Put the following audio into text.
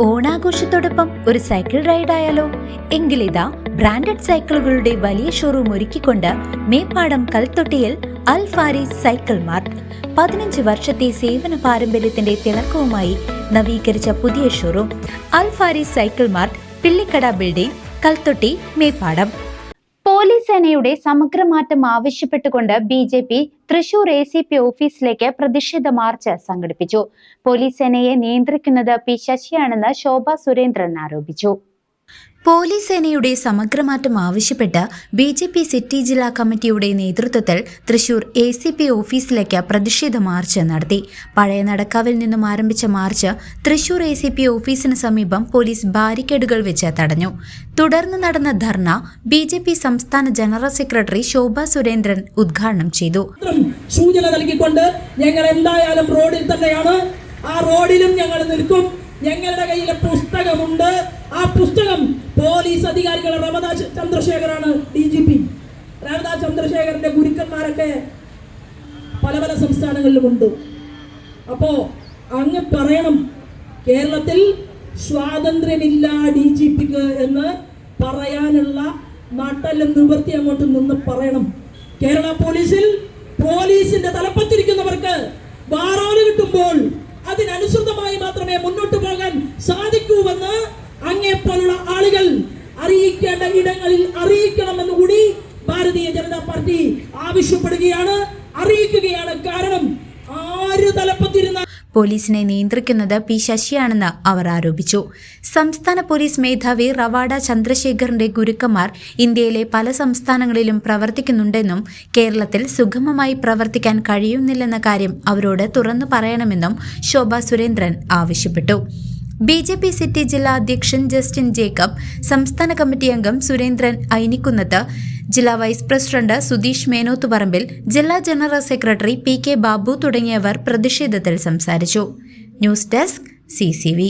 ഓണാഘോഷത്തോടൊപ്പം ഒരു cycle ride ആയാലോ? എങ്കിലിതാ branded സൈക്കിളുകളുടെ വലിയ ഷോറൂം ഒരുക്കിക്കൊണ്ട് മേപ്പാടം കൽത്തൊട്ടിയിൽ അൽ ഫാരീസ് സൈക്കിൾ മാർട്ട് 15 വർഷത്തെ സേവന പാരമ്പര്യത്തിന്റെ തിളക്കവുമായി നവീകരിച്ച പുതിയ showroom Al Faris cycle mart, Pillikkada building, Kalthotti, Meppadam. Police സേനയുടെ സമഗ്രമാറ്റം ആവശ്യപ്പെട്ടുകൊണ്ട് BJP തൃശൂർ ACP ഓഫീസിലേക്ക് പ്രതിഷേധ മാർച്ച് സംഘടിപ്പിച്ചു. പോലീസ് സേനയെ നിയന്ത്രിക്കുന്നത് P ശശിയാണെന്ന് ശോഭ സുരേന്ദ്രൻ ആരോപിച്ചു. പോലീസ് സേനയുടെ സമഗ്രമാറ്റം ആവശ്യപ്പെട്ട് BJP സിറ്റി ജില്ലാ കമ്മിറ്റിയുടെ നേതൃത്വത്തിൽ തൃശൂർ ACP ഓഫീസിലേക്ക് പ്രതിഷേധ മാർച്ച് നടത്തി. പഴയ നടക്കാവിൽ നിന്നും ആരംഭിച്ച മാർച്ച് തൃശൂർ ACP ഓഫീസിന് സമീപം പോലീസ് ബാരിക്കേഡുകൾ വെച്ച് തടഞ്ഞു. തുടർന്ന് നടന്ന ധർണ BJP സംസ്ഥാന ജനറൽ സെക്രട്ടറി ശോഭ സുരേന്ദ്രൻ ഉദ്ഘാടനം ചെയ്തു. സൂചന നൽകിക്കൊണ്ട് ഞങ്ങൾ എന്തായാലും റോഡിൽ തന്നെയാണ്, ആ റോഡിലും ഞങ്ങൾ നിൽക്കും. ഞങ്ങളുടെ കയ്യിലെ പുസ്തകമുണ്ട്. ആ പുസ്തകം പോലീസ് അധികാരികൾ റമദാ ചന്ദ്രശേഖറാണ് DGP. റമദാ ചന്ദ്രശേഖരന്റെ ഗുരുക്കന്മാരൊക്കെ പല പല സംസ്ഥാനങ്ങളിലുമുണ്ട്. അപ്പോ അങ്ങ് പറയണം, കേരളത്തിൽ സ്വാതന്ത്ര്യമില്ല DGPക്ക് എന്ന് പറയാനുള്ള നട്ടെല്ലാം നിവർത്തി അങ്ങോട്ട് നിന്ന് പറയണം. കേരള പോലീസിന്റെ തലപ്പത്തിരിക്കുന്നവർക്ക് വാറോല് കിട്ടുമ്പോൾ അതിനനുസൃതമായി മാത്രമേ മുന്നോട്ട് പോകാൻ സാധിക്കൂവെന്ന് അങ്ങേപ്പോലുള്ള ആളുകൾ അറിയിക്കേണ്ട ഇടങ്ങളിൽ അറിയിക്കണമെന്ന് കൂടി ഭാരതീയ ജനതാ പാർട്ടി ആവശ്യപ്പെടുകയാണ്, അറിയിക്കുകയാണ്. കാരണം ആര് തലപ്പത്തിരുന്ന പോലീസിനെ നിയന്ത്രിക്കുന്നത് P ശശിയാണെന്ന് അവർ ആരോപിച്ചു. സംസ്ഥാന പോലീസ് മേധാവി റവാഡ ചന്ദ്രശേഖറിന്റെ ഗുരുക്കന്മാർ ഇന്ത്യയിലെ പല സംസ്ഥാനങ്ങളിലും പ്രവർത്തിക്കുന്നുണ്ടെന്നും കേരളത്തിൽ സുഗമമായി പ്രവർത്തിക്കാൻ കഴിയുന്നില്ലെന്ന കാര്യം അവരോട് തുറന്നു പറയണമെന്നും ശോഭ സുരേന്ദ്രൻ ആവശ്യപ്പെട്ടു. BJP സിറ്റി ജില്ലാ അധ്യക്ഷൻ ജസ്റ്റിൻ ജേക്കബ്, സംസ്ഥാന കമ്മിറ്റി അംഗം സുരേന്ദ്രൻ ഐനിക്കുന്നത്ത്, ജില്ലാ വൈസ് പ്രസിഡന്റ് സുധീഷ് മേനോത്തുപറമ്പിൽ, ജില്ലാ ജനറൽ സെക്രട്ടറി PK ബാബു തുടങ്ങിയവർ പ്രതിഷേധത്തിൽ സംസാരിച്ചു. News desk CCV.